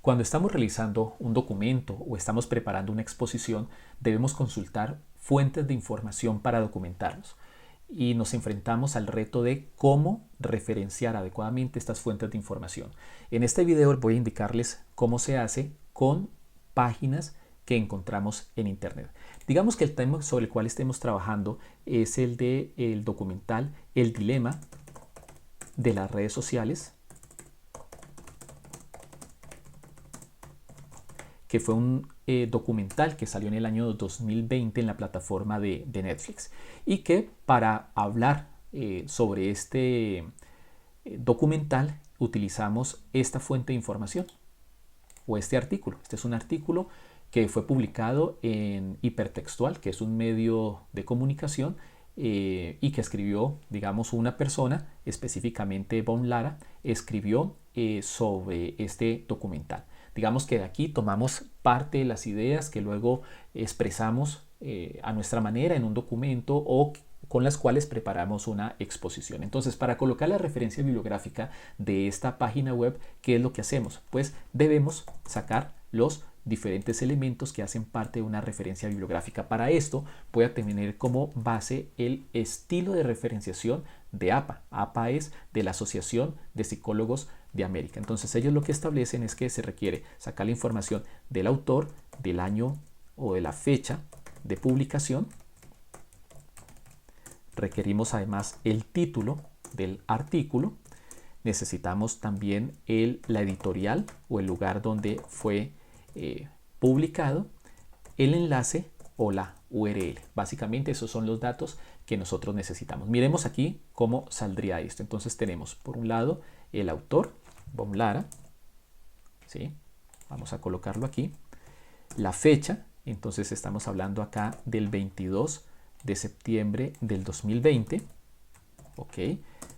Cuando estamos realizando un documento o estamos preparando una exposición, debemos consultar fuentes de información para documentarlos. Y nos enfrentamos al reto de cómo referenciar adecuadamente estas fuentes de información. En este video voy a indicarles cómo se hace con páginas que encontramos en internet. Digamos que el tema sobre el cual estemos trabajando es el del documental El dilema de las redes sociales, que fue un documental que salió en el año 2020 en la plataforma de Netflix, y que para hablar sobre este documental utilizamos esta fuente de información o este artículo. Este es un artículo que fue publicado en Hipertextual, que es un medio de comunicación y que escribió, digamos, una persona, específicamente Von Lara, escribió sobre este documental. Digamos que de aquí tomamos parte de las ideas que luego expresamos a nuestra manera en un documento o con las cuales preparamos una exposición. Entonces, para colocar la referencia bibliográfica de esta página web, ¿qué es lo que hacemos? Pues debemos sacar los diferentes elementos que hacen parte de una referencia bibliográfica. Para esto voy a tener como base el estilo de referenciación de APA. APA es de la Asociación de Psicólogos de América. Entonces ellos lo que establecen es que se requiere sacar la información del autor, del año o de la fecha de publicación. Requerimos además el título del artículo. Necesitamos también la editorial o el lugar donde fue publicado, el enlace o la URL. Básicamente esos son los datos que nosotros necesitamos. Miremos aquí cómo saldría esto. Entonces tenemos por un lado el autor, Von Lara, ¿sí? Vamos a colocarlo aquí. La fecha, entonces estamos hablando acá del 22 de septiembre del 2020. Ok,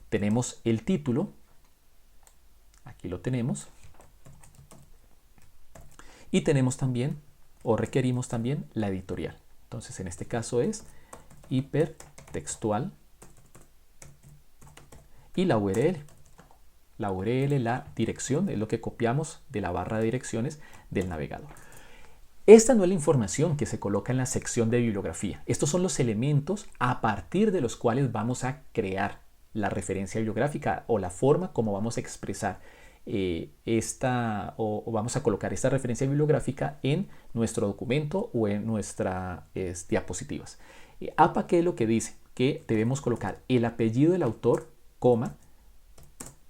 tenemos el título, aquí lo tenemos. Y tenemos también, o requerimos también, la editorial. Entonces, en este caso es Hipertextual y la URL. La URL, la dirección, es lo que copiamos de la barra de direcciones del navegador. Esta no es la información que se coloca en la sección de bibliografía. Estos son los elementos a partir de los cuales vamos a crear la referencia bibliográfica o la forma como vamos a expresar o vamos a colocar esta referencia bibliográfica en nuestro documento o en nuestras diapositivas. APA, ¿qué es lo que dice? Que debemos colocar el apellido del autor, coma,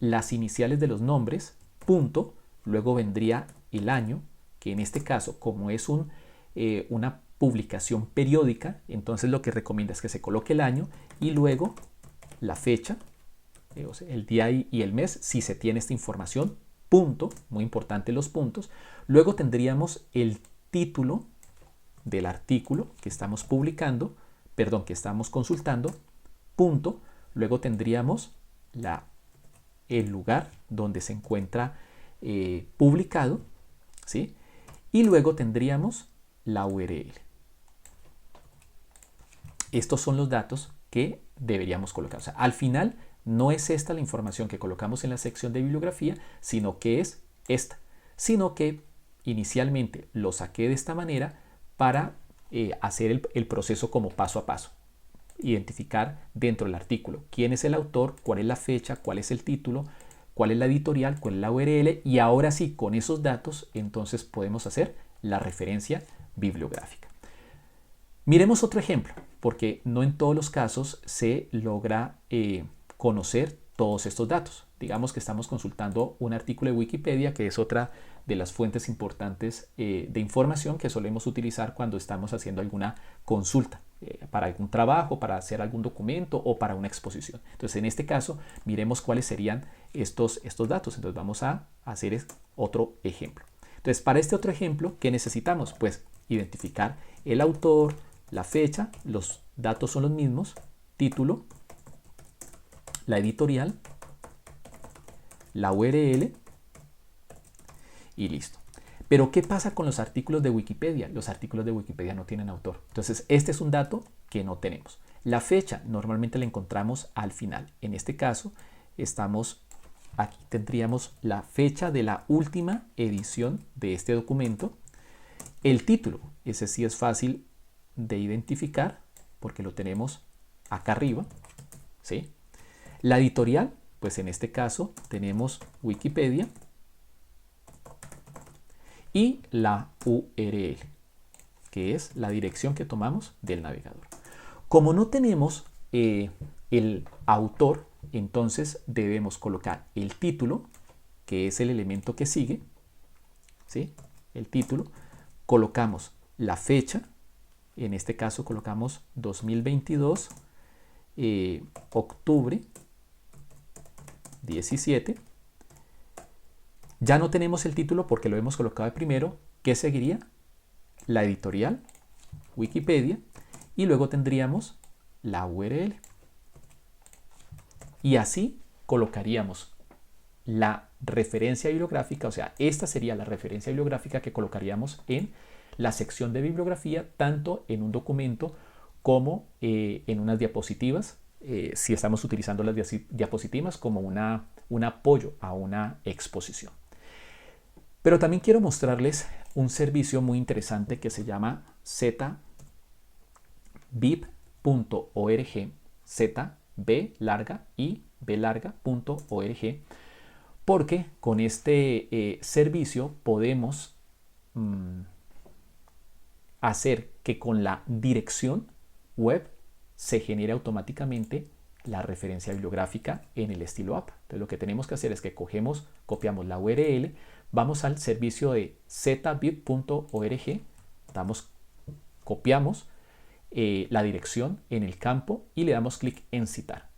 las iniciales de los nombres, punto, luego vendría el año, que en este caso, como es una publicación periódica, entonces lo que recomienda es que se coloque el año y luego la fecha, el día y el mes, si se tiene esta información, punto, muy importante los puntos. Luego tendríamos el título del artículo que estamos publicando, perdón, que estamos consultando, punto. Luego tendríamos el lugar donde se encuentra publicado, ¿sí? Y luego tendríamos la URL. Estos son los datos que deberíamos colocar. O sea, al final no es esta la información que colocamos en la sección de bibliografía, sino que es esta. Sino que inicialmente lo saqué de esta manera para hacer el proceso como paso a paso. Identificar dentro del artículo quién es el autor, cuál es la fecha, cuál es el título, cuál es la editorial, cuál es la URL, y ahora sí, con esos datos, entonces podemos hacer la referencia bibliográfica. Miremos otro ejemplo, porque no en todos los casos se logra conocer todos estos datos. Digamos que estamos consultando un artículo de Wikipedia, que es otra de las fuentes importantes de información que solemos utilizar cuando estamos haciendo alguna consulta para algún trabajo, para hacer algún documento o para una exposición. Entonces, en este caso, miremos cuáles serían estos datos. Entonces, vamos a hacer otro ejemplo. Entonces, para este otro ejemplo, ¿qué necesitamos? Pues identificar el autor, la fecha, los datos son los mismos, título, la editorial, la URL y listo. Pero ¿qué pasa con los artículos de Wikipedia? Los artículos de Wikipedia no tienen autor. Entonces, este es un dato que no tenemos. La fecha normalmente la encontramos al final. En este caso, estamos aquí tendríamos la fecha de la última edición de este documento. El título, ese sí es fácil de identificar porque lo tenemos acá arriba, ¿sí? La editorial, pues en este caso tenemos Wikipedia y la URL, que es la dirección que tomamos del navegador. Como no tenemos el autor, entonces debemos colocar el título, que es el elemento que sigue, ¿sí? El título, colocamos la fecha, en este caso colocamos 2022, octubre 17. Ya no tenemos el título porque lo hemos colocado de primero. ¿Qué seguiría? La editorial, Wikipedia, y luego tendríamos la URL. Y así colocaríamos la referencia bibliográfica, o sea, esta sería la referencia bibliográfica que colocaríamos en la sección de bibliografía, tanto en un documento como en unas diapositivas, si estamos utilizando las diapositivas como un apoyo a una exposición. Pero también quiero mostrarles un servicio muy interesante que se llama zbib.org, zb.org, porque con este servicio podemos hacer que con la dirección web se genere automáticamente la referencia bibliográfica en el estilo APA. Entonces lo que tenemos que hacer es que copiamos la URL, vamos al servicio de zbib.org, copiamos la dirección en el campo y le damos clic en citar.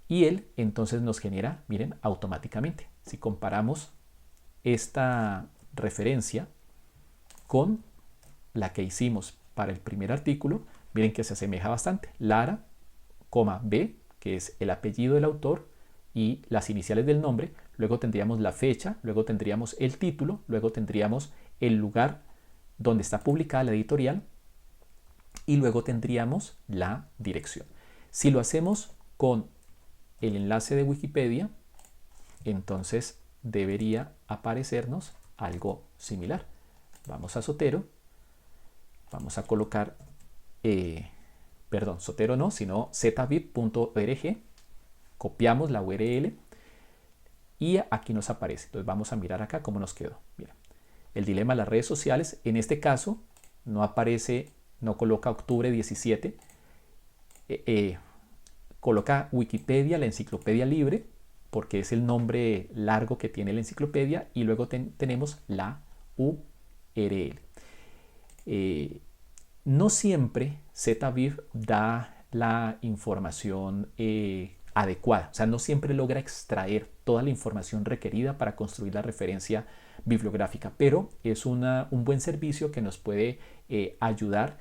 Y él entonces nos genera, miren, automáticamente. Si comparamos esta referencia con la que hicimos para el primer artículo, miren que se asemeja bastante. Lara, B, que es el apellido del autor y las iniciales del nombre, luego tendríamos la fecha, luego tendríamos el título, luego tendríamos el lugar donde está publicada la editorial y luego tendríamos la dirección. Si lo hacemos con el enlace de Wikipedia, entonces debería aparecernos algo similar. Vamos a Zotero, vamos a colocar, Zotero no, sino zbib.org, copiamos la URL y aquí nos aparece. Entonces vamos a mirar acá cómo nos quedó. Mira, el dilema de las redes sociales, en este caso no aparece, no coloca octubre 17, coloca Wikipedia, la enciclopedia libre, porque es el nombre largo que tiene la enciclopedia, y luego tenemos la URL. No siempre ZBib da la información adecuada, o sea, no siempre logra extraer toda la información requerida para construir la referencia bibliográfica, pero es un buen servicio que nos puede ayudar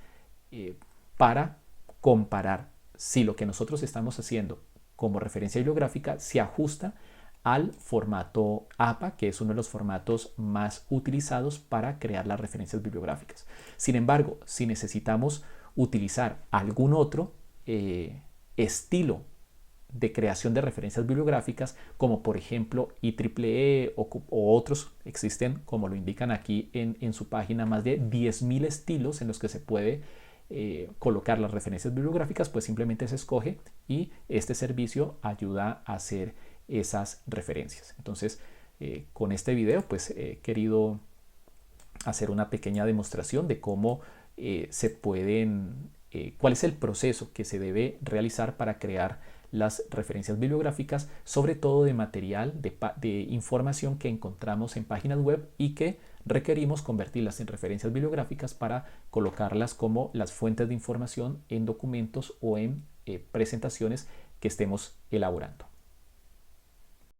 para comparar si lo que nosotros estamos haciendo como referencia bibliográfica se ajusta al formato APA, que es uno de los formatos más utilizados para crear las referencias bibliográficas. Sin embargo, si necesitamos utilizar algún otro estilo de creación de referencias bibliográficas, como por ejemplo IEEE o otros, existen, como lo indican aquí en su página, más de 10.000 estilos en los que se puede colocar las referencias bibliográficas, pues simplemente se escoge y este servicio ayuda a hacer esas referencias. Entonces, con este video pues he querido hacer una pequeña demostración de cómo se pueden, cuál es el proceso que se debe realizar para crear las referencias bibliográficas, sobre todo de material, de información que encontramos en páginas web y que requerimos convertirlas en referencias bibliográficas para colocarlas como las fuentes de información en documentos o en presentaciones que estemos elaborando.